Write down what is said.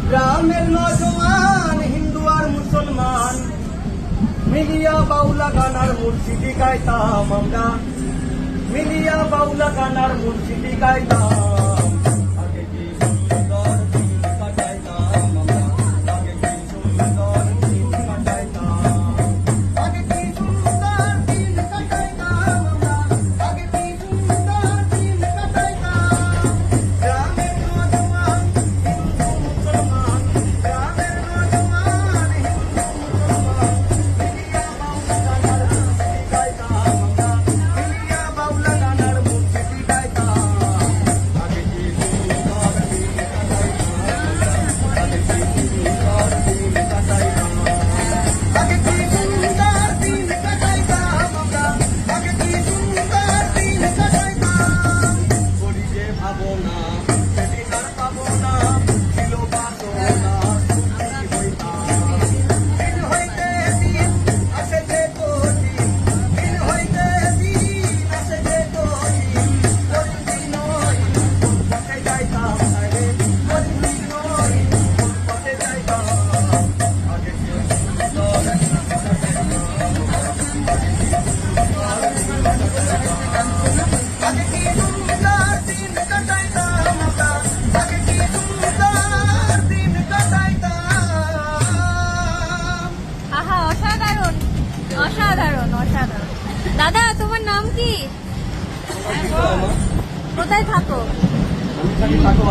গ্রামের নজওয়ান হিন্দু আর মুসলমান মিলিয়া বাউলা গানার মুর্শিদি গাইতাম আমরা, মিলিয়া বাউলা গানার মুর্শিদি গাইতাম। আগে কি সুন্দর দিন কাটাইতাম আমরা, আগে কি সুন্দর দিন কাটাইতাম, আগে কি সুন্দর দিন কাটাইতাম আমরা, আগে কি সুন্দর দিন কাটাইতাম। গ্রামের নজওয়ান হিন্দু মুসলমান, গ্রামের নজওয়ান হিন্দু মুসলমান মিলিয়া বাউলা গানার মুর্শিদি গাইতাম আমরা, মিলিয়া বাউলা গানার মুর্শিদি গাইতাম। আগে কি সুন্দর দিন কাটাইতাম, আগে কি সুন্দর দিন কাটাইতাম, আগে কি সুন্দর দিন কাটাইতাম আমরা, আগে কি সুন্দর দিন কাটাইতাম। করি যে ভাবনা সেদিন আর পাবো না, ছিল বাসনা সুখী হইতাম। দিন হইতে দিন আসে যে কঠিন, দিন হইতে দিন আসে যে কঠিন, কঠিন নয় কোন পথে যাইতাম রে, কঠিন নয় কোন পথে যাইতাম। আগে কি সুন্দর দিন কাটাইতাম, আগে কি সুন্দর দিন কাটাইতাম আমরা, আগে কি সুন্দর দিন কাটাইতাম। আহা, অসাধারণ অসাধারণ অসাধারণ। দাদা, তোমার নাম কি? কোথায় থাকো? আমি থাকি